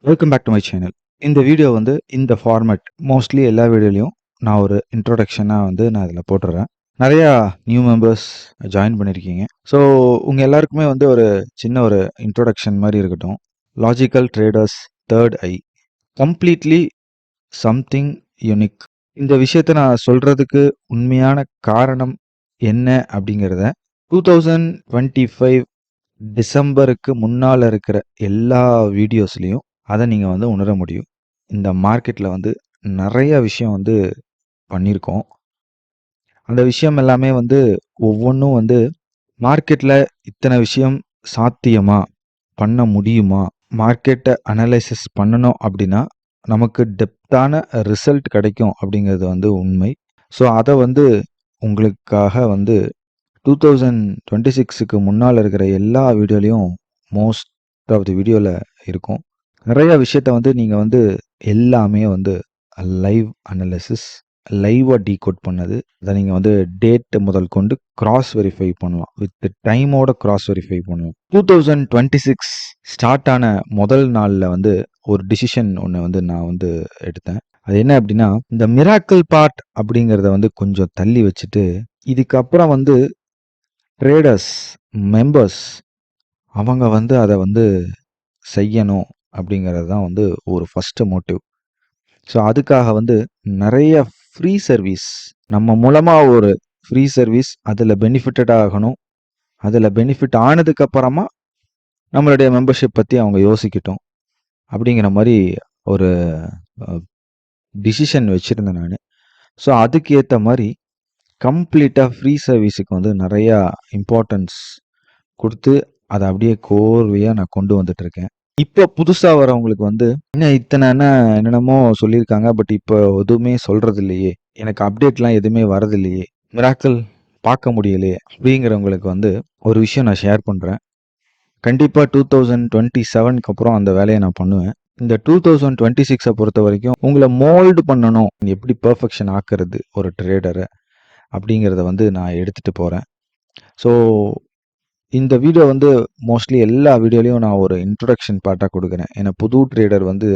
Welcome back to my channel. இந்த video வந்து இந்த ஃபார்மேட் மோஸ்ட்லி எல்லா வீடியோலையும் நான் ஒரு இன்ட்ரோடக்ஷனாக வந்து நான் இதில் போட்டுடுறேன். நிறையா நியூ மெம்பர்ஸ் ஜாயின் பண்ணியிருக்கீங்க. ஸோ உங்கள் எல்லாருக்குமே வந்து ஒரு சின்ன ஒரு இன்ட்ரோடக்ஷன் மாதிரி இருக்கட்டும். Logical traders third I completely something unique. இந்த விஷயத்தை நான் சொல்கிறதுக்கு உண்மையான காரணம் என்ன அப்படிங்கிறத 2025 டிசம்பருக்கு முன்னால் இருக்கிற எல்லா வீடியோஸ்லேயும் அதை நீங்கள் வந்து உணர முடியும். இந்த மார்க்கெட்டில் வந்து நிறைய விஷயம் வந்து பண்ணியிருக்கோம். அந்த விஷயம் எல்லாமே வந்து ஒவ்வொன்றும் வந்து மார்க்கெட்டில் இத்தனை விஷயம் சாத்தியமா பண்ண முடியுமா, மார்க்கெட்டை அனலைசிஸ் பண்ணணும் அப்படின்னா நமக்கு டெப்த்தான ரிசல்ட் கிடைக்கும் அப்படிங்கிறது வந்து உண்மை. ஸோ அதை வந்து உங்களுக்காக வந்து 2026க்கு முன்னால் இருக்கிற எல்லா வீடியோலையும் மோஸ்ட் ஆஃப் தி வீடியோவில் இருக்கும். நிறைய விஷயத்த வந்து நீங்கள் வந்து எல்லாமே வந்து லைவ் அனலிசிஸ், லைவாக டீகோட் பண்ணது. அதை நீங்கள் வந்து டேட் முதல் கொண்டு கிராஸ் வெரிஃபை பண்ணலாம், வித் டைமோட கிராஸ் வெரிஃபை பண்ணலாம். 2026 ஸ்டார்ட் ஆன முதல் நாளில் வந்து ஒரு டிசிஷன் ஒன்று வந்து நான் வந்து எடுத்தேன். அது என்ன அப்படின்னா, இந்த மிராக்கிள் பார்ட் அப்படிங்கிறத வந்து கொஞ்சம் தள்ளி வச்சுட்டு இதுக்கப்புறம் வந்து ட்ரேடர்ஸ் மெம்பர்ஸ் அவங்க வந்து அதை வந்து செய்யணும் அப்படிங்கிறது தான் வந்து ஒரு ஃபஸ்ட்டு மோட்டிவ். ஸோ அதுக்காக வந்து நிறைய ஃப்ரீ சர்வீஸ், நம்ம மூலமாக ஒரு ஃப்ரீ சர்வீஸ் அதில் பெனிஃபிட்டட் ஆகணும். அதில் பெனிஃபிட் ஆனதுக்கப்புறமா நம்மளுடைய மெம்பர்ஷிப் பற்றி அவங்க யோசிக்கட்டும் அப்படிங்கிற மாதிரி ஒரு டிசிஷன் வச்சுருந்தேன் நான். ஸோ அதுக்கு ஏற்ற மாதிரி கம்ப்ளீட்டாக ஃப்ரீ சர்வீஸுக்கு வந்து நிறையா இம்பார்ட்டன்ஸ் கொடுத்து அதை அப்படியே கோர்வையாக நான் கொண்டு வந்துட்டுருக்கேன். இப்போ புதுசாக வரவங்களுக்கு வந்து இன்னும் என்னென்னமோ சொல்லியிருக்காங்க, பட் இப்போ எதுவுமே சொல்கிறது இல்லையே, எனக்கு அப்டேட்லாம் எதுவுமே வரதில்லையே, மிராக்கிள் பார்க்க முடியலையே அப்படிங்கிறவங்களுக்கு வந்து ஒரு விஷயம் நான் ஷேர் பண்ணுறேன். கண்டிப்பாக 2027க்கு அப்புறம் அந்த வேலையை நான் பண்ணுவேன். இந்த 2026 பொறுத்த வரைக்கும் உங்களை மோல்டு பண்ணணும், எப்படி பர்ஃபெக்ஷன் ஆக்குறது ஒரு ட்ரேடரை அப்படிங்கிறத வந்து நான் எடுத்துகிட்டு போகிறேன். ஸோ இந்த வீடியோ வந்து மோஸ்ட்லி எல்லா வீடியோலையும் நான் ஒரு இன்ட்ரொடக்ஷன் பார்ட்டாக கொடுக்குறேன். ஏன்னா புது ட்ரேடர் வந்து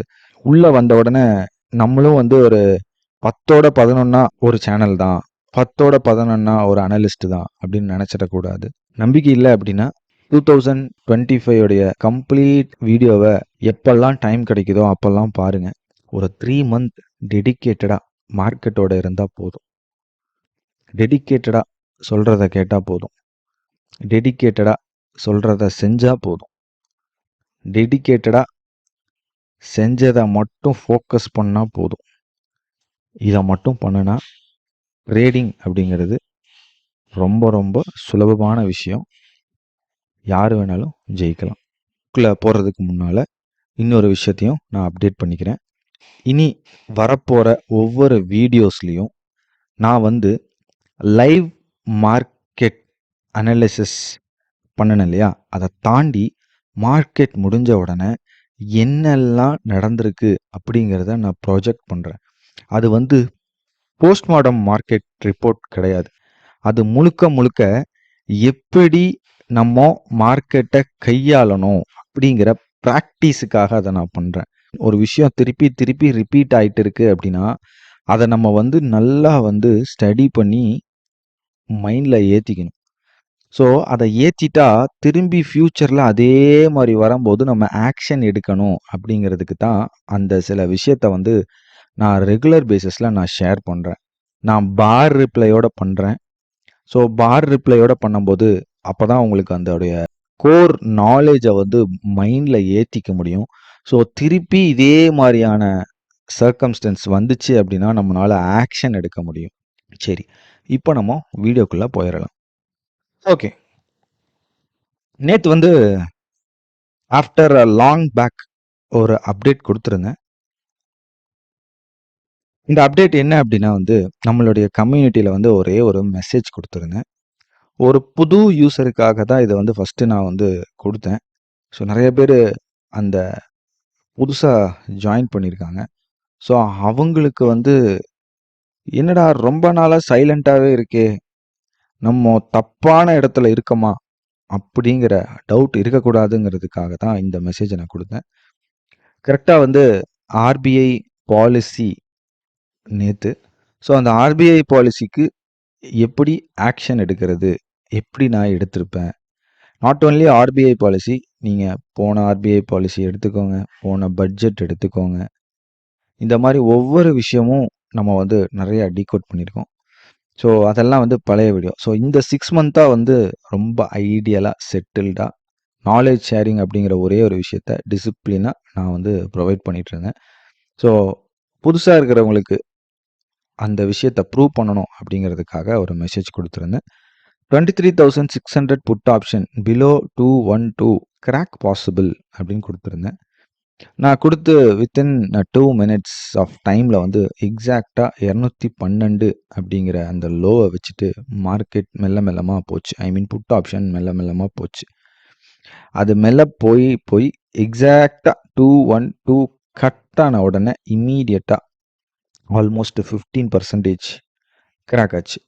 உள்ளே வந்த உடனே நம்மளும் வந்து ஒரு 10ஓட 11 ஒரு சேனல் தான், 10ஓட 11 ஒரு அனலிஸ்ட் தான் அப்படின்னு நினச்சிடக்கூடாது. நம்பிக்கை இல்லை அப்படின்னா 2025 கம்ப்ளீட் வீடியோவை எப்பெல்லாம் டைம் கிடைக்குதோ அப்பெல்லாம் பாருங்கள். ஒரு 3 மந்த் டெடிக்கேட்டடாக மார்க்கெட்டோட இருந்தால் போதும். டெடிக்கேட்டடாக சொல்கிறத கேட்டால் போதும். டெடிக்கேட்டடாக சொல்கிறத செஞ்சால் போதும். டெடிக்கேட்டடாக செஞ்சதை மட்டும் ஃபோக்கஸ் பண்ணால் போதும். இதை மட்டும் பண்ணுனா ட்ரேடிங் அப்படிங்கிறது ரொம்ப ரொம்ப சுலபமான விஷயம். யார் வேணாலும் ஜெயிக்கலாம். போகிறதுக்கு முன்னால் இன்னொரு விஷயத்தையும் நான் அப்டேட் பண்ணிக்கிறேன். இனி வரப்போகிற ஒவ்வொரு வீடியோஸ்லேயும் நான் வந்து லைவ் மார்க்கெட் அனலிசிஸ் பண்ணணும் இல்லையா, அதை தாண்டி மார்க்கெட் முடிஞ்ச உடனே என்னெல்லாம் நடந்திருக்கு அப்படிங்கிறத நான் ப்ராஜெக்ட் பண்ணுறேன். அது வந்து போஸ்ட்மார்டம் மார்க்கெட் ரிப்போர்ட் கிடையாது. அது முழுக்க முழுக்க எப்படி நம்ம மார்க்கெட்டை கையாளணும் அப்படிங்கிற ப்ராக்டிஸுக்காக அதை நான் பண்ணுறேன். ஒரு விஷயம் திருப்பி திருப்பி ரிப்பீட் ஆகிட்டு இருக்கு அப்படின்னா அதை நம்ம வந்து நல்லா வந்து ஸ்டடி பண்ணி மைண்டில் ஏற்றிக்கணும். ஸோ அதை ஏற்றிட்டா திரும்பி ஃப்யூச்சரில் அதே மாதிரி வரும்போது நம்ம ஆக்ஷன் எடுக்கணும் அப்படிங்கிறதுக்கு தான் அந்த சில விஷயத்த வந்து நான் ரெகுலர் பேசிஸில் நான் ஷேர் பண்ணுறேன். நான் பார் ரிப்ளையோட பண்ணுறேன். ஸோ பார் ரிப்ளையோட பண்ணும்போது அப்போ தான் உங்களுக்கு அதோடைய கோர் நாலேஜை வந்து மைண்டில் ஏற்றிக்க முடியும். ஸோ திருப்பி இதே மாதிரியான சர்க்கம்ஸ்டன்ஸ் வந்துச்சு அப்படின்னா நம்மளால் ஆக்ஷன் எடுக்க முடியும். சரி, இப்போ நம்ம வீடியோக்குள்ளே போயிடலாம். ஓகே, நேற்று வந்து ஆஃப்டர் அ லாங் பேக் ஒரு அப்டேட் கொடுத்துருந்தேன். இந்த அப்டேட் என்ன அப்படின்னா வந்து நம்மளுடைய கம்யூனிட்டியில் வந்து ஒரே ஒரு மெசேஜ் கொடுத்துருந்தேன். ஒரு புது யூஸருக்காக தான் இதை வந்து ஃபஸ்ட்டு நான் வந்து கொடுத்தேன். ஸோ நிறைய பேர் அந்த புதுசாக ஜாயின் பண்ணியிருக்காங்க. ஸோ அவங்களுக்கு வந்து என்னடா ரொம்ப நாளாக சைலண்ட்டாகவே இருக்கே, நம்ம தப்பான இடத்துல இருக்கமா அப்படிங்கிற டவுட் இருக்கக்கூடாதுங்கிறதுக்காக தான் இந்த மெசேஜை நான் கொடுத்தேன். கரெக்டாக வந்து ஆர்பிஐ பாலிசி நேற்று. ஸோ அந்த ஆர்பிஐ பாலிசிக்கு எப்படி ஆக்ஷன் எடுக்கிறது, எப்படி நான் எடுத்திருப்பேன். நாட் ஓன்லி ஆர்பிஐ பாலிசி, நீங்கள் போன ஆர்பிஐ பாலிசி எடுத்துக்கோங்க, போன பட்ஜெட் எடுத்துக்கோங்க. இந்த மாதிரி ஒவ்வொரு விஷயமும் நம்ம வந்து நிறைய டீகோட் பண்ணியிருக்கோம். ஸோ அதெல்லாம் வந்து பழைய வீடியோ. ஸோ இந்த 6 மந்த்தாக வந்து ரொம்ப ஐடியலாக செட்டில்டாக நாலேஜ் ஷேரிங் அப்படிங்கிற ஒரே ஒரு விஷயத்த டிசிப்ளினாக நான் வந்து ப்ரொவைட் பண்ணிட்டு இருந்தேன். ஸோ புதுசாக இருக்கிறவங்களுக்கு அந்த விஷயத்த ப்ரூவ் பண்ணணும் அப்படிங்கிறதுக்காக ஒரு மெசேஜ் கொடுத்துருந்தேன். 23,600 put option below 212 crack possible அப்படின்னு கொடுத்துருந்தேன். நான் கொடுத்து வித்தின் 2 மினிட்ஸ் ஆஃப் டைமில் வந்து எக்ஸாக்டாக 212 அப்படிங்கிற அந்த லோவை வச்சுட்டு மார்க்கெட் மெல்ல மெல்லமாக போச்சு. ஐ மீன் புட் ஆப்ஷன் மெல்ல மெல்லமாக போச்சு. அது மெல்ல போய் போய் எக்ஸாக்டாக 212 கட் ஆன உடனே இம்மீடியட்டாக ஆல்மோஸ்ட் 15% கிராக் ஆச்சு.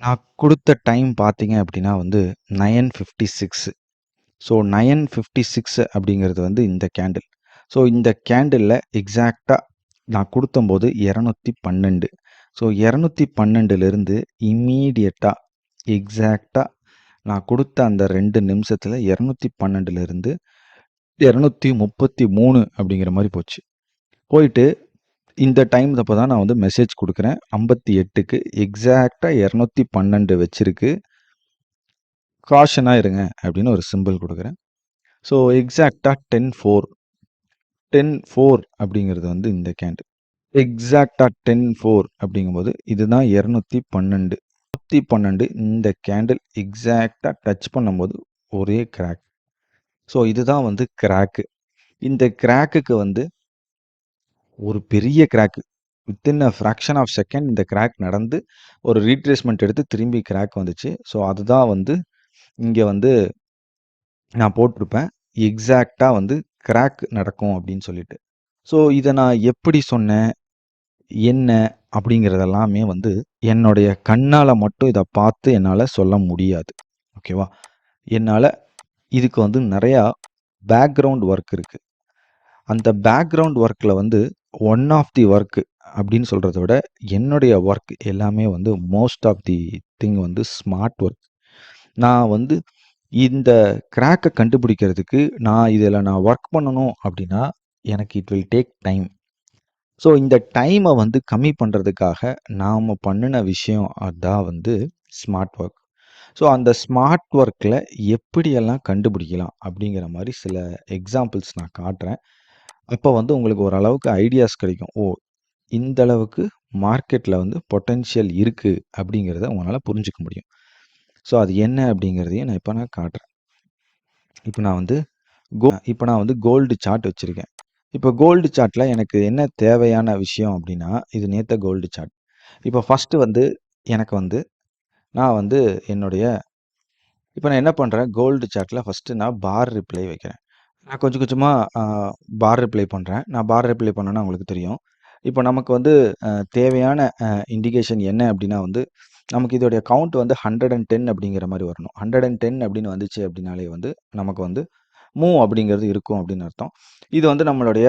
நான் கொடுத்த டைம் பார்த்தீங்க அப்படின்னா வந்து 9:56. ஸோ 9:56 அப்படிங்கிறது வந்து இந்த கேண்டில். ஸோ இந்த கேண்டிலில் எக்ஸாக்டாக நான் கொடுத்தம்போது 212. ஸோ 212லேருந்து இம்மீடியட்டாக எக்ஸாக்டாக நான் கொடுத்த அந்த 2 நிமிஷத்தில் 212லேருந்து 233 அப்படிங்கிற மாதிரி போச்சு. போயிட்டு இந்த டைம் அப்போ தான் நான் வந்து மெசேஜ் கொடுக்குறேன். 58க்கு எக்ஸாக்டாக 212 வச்சிருக்கு. காஷனாக இருங்க அப்படின்னு ஒரு சிம்பிள் கொடுக்குறேன். ஸோ எக்ஸாக்டாக 10:4 அப்படிங்கிறது வந்து இந்த கேண்டில். எக்ஸாக்டாக 10:4 அப்படிங்கும்போது இதுதான் 212. 212 இந்த கேண்டில் எக்ஸாக்டாக டச் பண்ணும்போது ஒரே கிராக். ஸோ இதுதான் வந்து கிராக்கு. இந்த கிராக்குக்கு வந்து ஒரு பெரிய crack. Within a fraction of second இந்த கிராக் நடந்து ஒரு ரீட்ரேஸ்மெண்ட் எடுத்து திரும்பி கிராக் வந்துச்சு. ஸோ அதுதான் வந்து இங்கே வந்து நான் போட்டிருப்பேன். எக்ஸாக்டாக வந்து கிராக் நடக்கும் அப்படின்னு சொல்லிட்டு. ஸோ இதை நான் எப்படி சொன்னேன், என்ன அப்படிங்கிறதெல்லாமே வந்து என்னுடைய கண்ணால் மட்டும் இதை பார்த்து என்னால் சொல்ல முடியாது. ஓகேவா? என்னால் இதுக்கு வந்து நிறையா பேக்ரவுண்ட் ஒர்க் இருக்குது. அந்த பேக்ரவுண்ட் ஒர்க்கில் வந்து ஒன் ஆஃப் தி ஒர்க் அப்படின்னு சொல்கிறத விட என்னுடைய ஒர்க் எல்லாமே வந்து மோஸ்ட் ஆஃப் தி திங் வந்து ஸ்மார்ட் ஒர்க். நான் வந்து இந்த கிராக்கை கண்டுபிடிக்கிறதுக்கு நான் ஒர்க் பண்ணணும் அப்படின்னா எனக்கு it will take time. So இந்த டைமை வந்து கம்மி பண்ணுறதுக்காக நாம் பண்ணின விஷயம் அதான் வந்து ஸ்மார்ட் ஒர்க். ஸோ அந்த ஸ்மார்ட் ஒர்க்கில் எப்படியெல்லாம் கண்டுபிடிக்கலாம் அப்படிங்கிற மாதிரி சில எக்ஸாம்பிள்ஸ் நான் காட்டுறேன். அப்போ வந்து உங்களுக்கு ஓரளவுக்கு ஐடியாஸ் கிடைக்கும். ஓ, இந்த அளவுக்கு மார்க்கெட்டில் வந்து பொட்டென்ஷியல் இருக்குது அப்படிங்கிறத உங்களால் புரிஞ்சுக்க முடியும். ஸோ அது என்ன அப்படிங்கிறதையும் நான் காட்டுறேன். இப்போ நான் வந்து கோல்டு சார்ட் வச்சுருக்கேன். இப்போ கோல்டு சார்ட்டில் எனக்கு என்ன தேவையான விஷயம் அப்படின்னா, இது நேற்று கோல்டு சார்ட். இப்போ ஃபஸ்ட்டு வந்து எனக்கு வந்து நான் வந்து இப்போ நான் என்ன பண்ணுறேன், கோல்டு சார்ட்டில் ஃபஸ்ட்டு நான் பார் ரிப்ளை வைக்கிறேன். நான் கொஞ்சம் கொஞ்சமாக பார் ரிப்ளை பண்ணுறேன். நான் பார் ரிப்ளை பண்ணேன்னா உங்களுக்கு தெரியும். இப்போ நமக்கு வந்து தேவையான இண்டிகேஷன் என்ன அப்படின்னா வந்து நமக்கு இதோடைய கவுண்ட் வந்து 110 அப்படிங்கிற மாதிரி வரணும். 110 அப்படின்னு வந்துச்சு அப்படின்னாலே வந்து நமக்கு வந்து மூவ் அப்படிங்கிறது இருக்கும் அப்படின்னு அர்த்தம். இது வந்து நம்மளுடைய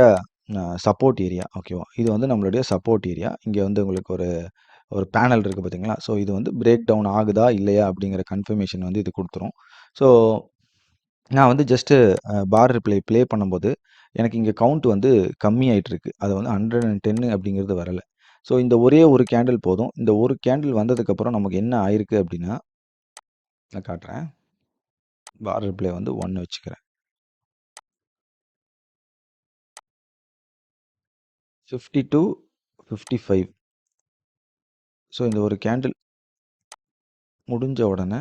சப்போர்ட் ஏரியா. ஓகேவா? இது வந்து நம்மளுடைய சப்போர்ட் ஏரியா. இங்கே வந்து உங்களுக்கு ஒரு ஒரு பேனல் இருக்குது பார்த்தீங்களா? ஸோ இது வந்து பிரேக் டவுன் ஆகுதா இல்லையா அப்படிங்கிற கன்ஃபர்மேஷன் வந்து இது கொடுத்துரும். ஸோ நான் வந்து ஜஸ்ட்டு பார் ரிப்ளை ப்ளே பண்ணும்போது எனக்கு இங்கே கவுண்ட் வந்து கம்மி ஆயிட்டிருக்கு. அது வந்து 110 அப்படிங்கிறது வரல. ஸோ இந்த ஒரே ஒரு கேண்டில் போதும். இந்த ஒரு கேண்டில் வந்ததுக்கப்புறம் நமக்கு என்ன ஆயிருக்கு அப்படின்னா, நான் காட்டுறேன். பார் ரிப்ளை வந்து 1 வச்சுக்கிறேன். 52, 55. ஸோ இந்த ஒரு கேண்டில் முடிஞ்ச உடனே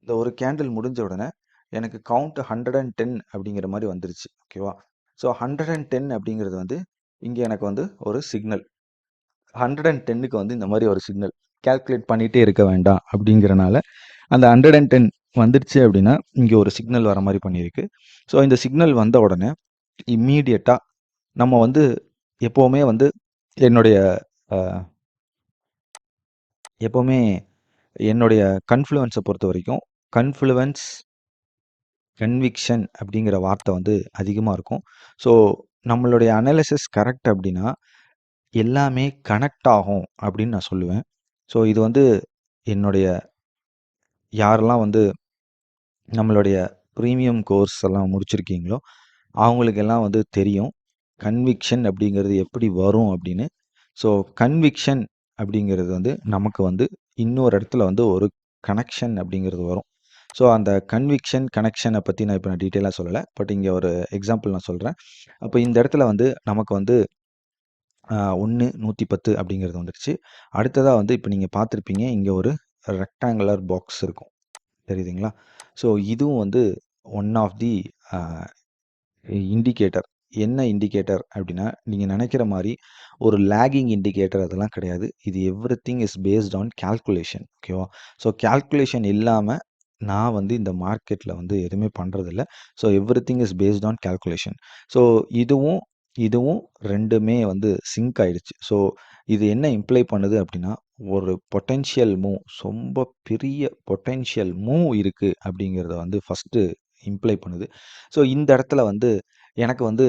இந்த ஒரு கேண்டில் முடிஞ்ச உடனே எனக்கு கவுண்ட் 110 அப்படிங்கிற மாதிரி வந்துருச்சு. ஓகேவா? ஸோ 110 அப்படிங்கிறது வந்து இங்கே எனக்கு வந்து ஒரு சிக்னல். 110க்கு வந்து இந்த மாதிரி ஒரு சிக்னல் கால்குலேட் பண்ணிகிட்டே இருக்க வேண்டாம் அப்படிங்கிறனால அந்த 110 வந்துடுச்சு அப்படின்னா இங்கே ஒரு சிக்னல் வர மாதிரி பண்ணியிருக்கு. ஸோ இந்த சிக்னல் வந்த உடனே இம்மீடியட்டாக நம்ம வந்து எப்போவுமே வந்து என்னுடைய எப்போவுமே என்னுடைய கன்ஃப்ளூயன்ஸை பொறுத்த வரைக்கும் கன்ஃப்ளூயன்ஸ், கன்விக்ஷன் அப்படிங்கிற வார்த்தை வந்து அதிகமாக இருக்கும். ஸோ நம்மளுடைய அனாலிசிஸ் கரெக்ட் அப்படின்னா எல்லாமே கனெக்ட் ஆகும் அப்படின்னு நான் சொல்லுவேன். ஸோ இது வந்து என்னுடைய யாரெல்லாம் வந்து நம்மளுடைய ப்ரீமியம் கோர்ஸ் எல்லாம் முடிச்சிருக்கீங்களோ அவங்களுக்கெல்லாம் வந்து தெரியும் கன்விக்ஷன் அப்படிங்கிறது எப்படி வரும் அப்படின்னு. ஸோ கன்விக்ஷன் அப்படிங்கிறது வந்து நமக்கு வந்து இன்னொரு இடத்துல வந்து ஒரு கனெக்ஷன் அப்படிங்கிறது வரும். ஸோ அந்த கன்விக்ஷன் கனெக்ஷனை பற்றி நான் இப்போ நான் டீட்டெயிலாக சொல்லலை, பட் இங்கே ஒரு எக்ஸாம்பிள் நான் சொல்கிறேன். அப்போ இந்த இடத்துல வந்து நமக்கு வந்து 1 110 அப்படிங்கிறது வந்துடுச்சு. அடுத்ததாக வந்து இப்போ நீங்கள் பார்த்துருப்பீங்க, இங்கே ஒரு ரெக்டாங்குலர் பாக்ஸ் இருக்கும், தெரியுதுங்களா? ஸோ இதுவும் வந்து ஒன் ஆஃப் தி இண்டிகேட்டர். என்ன இண்டிகேட்டர் அப்படின்னா, நீங்க நினைக்கிற மாரி ஒரு லேகிங் இண்டிகேட்டர் அதெல்லாம் கிடையாது. இது everything is based on calculation. ஓகேவா? ஸோ கால்குலேஷன் இல்லாம நான் வந்து இந்த மார்க்கெட்ல வந்து எதுவுமே பண்றதில்ல. So everything is based on calculation. So இதுவும், இதுவும் 2மே வந்து சிங்க் ஆயிடுச்சு. ஸோ இது என்ன இம்ப்ளை பண்ணுது அப்படின்னா, ஒரு பொட்டன்ஷியல் மூவ், ரொம்ப பெரிய பொட்டன்ஷியல் மூவ் இருக்கு அப்படிங்கிறத வந்து ஃபர்ஸ்ட்டு இம்ப்ளை பண்ணுது. ஸோ இந்த இடத்துல வந்து எனக்கு வந்து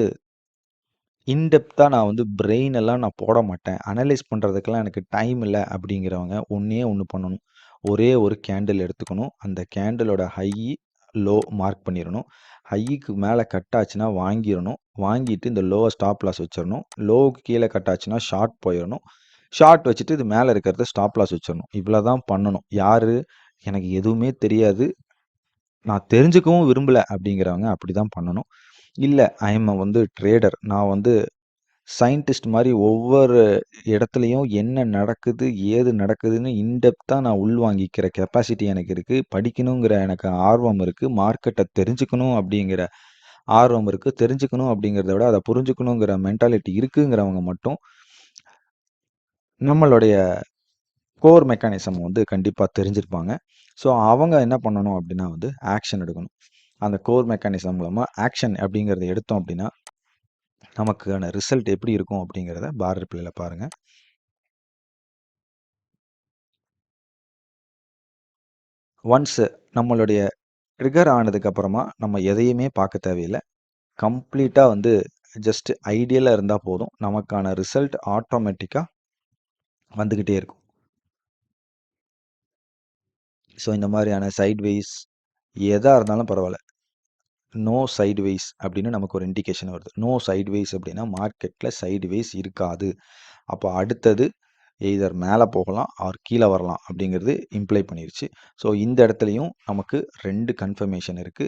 இன்டெப்த்தா நான் வந்து பிரெயின் எல்லாம் நான் போட மாட்டேன். அனலைஸ் பண்றதுக்கெல்லாம் எனக்கு டைம் இல்ல அப்படிங்கிறவங்க ஒண்ணே ஒண்ணு பண்ணணும். ஒரே ஒரு கேண்டில் எடுத்துக்கணும். அந்த கேண்டிலோட ஹை, லோ மார்க் பண்ணிறணும். ஹைக்கு மேல கட் ஆச்சுன்னா வாங்கிரணும். வாங்கிட்டு இந்த லோவ ஸ்டாப் லாஸ் வச்சிரணும். லோவுக்கு கீழ கட் ஆச்சுன்னா ஷார்ட் போயிரணும். ஷார்ட் வச்சுட்டு இது மேல இருக்கிறத ஸ்டாப் லாஸ் வச்சிரணும். இவ்வளவுதான் பண்ணணும். யாரு? எனக்கு எதுவுமே தெரியாது, நான் தெரிஞ்சுக்கவும் விரும்பல அப்படிங்கிறவங்க அப்படிதான் பண்ணணும். இல்ல ஐ எம் வந்து ட்ரேடர். நான் வந்து சயின்டிஸ்ட் மாரி ஒவ்வொரு இடத்துலயும் என்ன நடக்குது, ஏது நடக்குதுன்னு இன்டெப்த்தா நான் உள்வாங்கிக்கிற கெப்பாசிட்டி எனக்கு இருக்கு. படிக்கணுங்கிற எனக்கு ஆர்வம் இருக்கு. மார்க்கெட்ட தெரிஞ்சுக்கணும் அப்படிங்கிற ஆர்வம் இருக்கு. தெரிஞ்சுக்கணும் அப்படிங்கிறத விட அத புரிஞ்சுக்கணுங்கிற மென்டாலிட்டி இருக்குங்கிறவங்க மட்டும் நம்மளுடைய கோர் மெக்கானிசம் வந்து கண்டிப்பா தெரிஞ்சிருப்பாங்க. ஸோ அவங்க என்ன பண்ணணும் அப்படின்னா வந்து ஆக்ஷன் எடுக்கணும். அந்த கோர் மெக்கானிசம் மூலமா ஆக்ஷன் அப்படிங்கிறத எடுத்தோம் அப்படின்னா நமக்கான ரிசல்ட் எப்படி இருக்கும் அப்படிங்கிறத பார் ரிப்ளைல பாருங்க. ஒன்ஸ் நம்மளுடைய ட்ரிகர் ஆனதுக்கு அப்புறமா நம்ம எதையுமே பார்க்க தேவையில்ல. கம்ப்ளீட்டா வந்து ஜஸ்ட் ஐடியலா இருந்தா போதும். நமக்கான ரிசல்ட் ஆட்டோமேட்டிக்கா வந்துகிட்டே இருக்கும். ஸோ இந்த மாதிரியான சைட்வேஸ் எதா இருந்தாலும் பரவாயில்ல. நோ சைட்வேஸ் அப்படின்னு நமக்கு ஒரு இண்டிகேஷன் வருது. நோ சைட்வேஸ் அப்படின்னா மார்க்கெட்ல சைட்வேஸ் இருக்காது. அப்போ அடுத்தது எய்தர் மேலே போகலாம் ஆர் கீழே வரலாம் அப்படிங்கிறது இம்ப்ளை பண்ணிருச்சு. ஸோ இந்த இடத்துலையும் நமக்கு 2 கன்ஃபர்மேஷன் இருக்கு.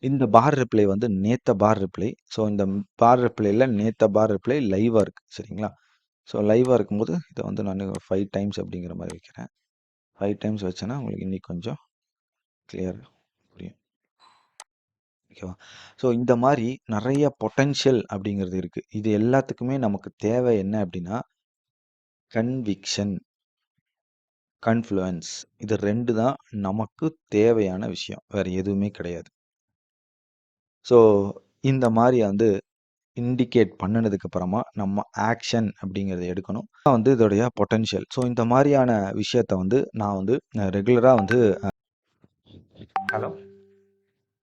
இந்த பார் ரிப்ளை வந்து நேத்த பார் ரிப்ளை. ஸோ இந்த பார் ரிப்ளைல நேத்த பார் ரிப்ளை லைவா இருக்கு. சரிங்களா? ஸோ லைவா இருக்கும்போது இதை வந்து நான் 5 டைம்ஸ் அப்படிங்கிற மாதிரி வைக்கிறேன். 5 டைம்ஸ் வச்சேன்னா உங்களுக்கு இன்னைக்கு கொஞ்சம் கிளியர் புரியும். ஓகேவா? ஸோ இந்த மாதிரி நிறைய பொட்டன்ஷியல் அப்படிங்கிறது இருக்கு. இது எல்லாத்துக்குமே நமக்கு தேவை என்ன அப்படின்னா கன்விக்ஷன், கன்ஃப்ளூயன்ஸ். இது 2 தான் நமக்கு தேவையான விஷயம். வேற எதுவுமே கிடையாது. ஸோ இந்த மாதிரி வந்து இண்டிகேட் பண்ணுனதுக்கு அப்புறமா நம்ம ஆக்ஷன் அப்படிங்கிறத எடுக்கணும். அதான் வந்து இதோடைய பொட்டன்ஷியல். ஸோ இந்த மாதிரியான விஷயத்த வந்து நான் வந்து ரெகுலரா வந்து ஹலோ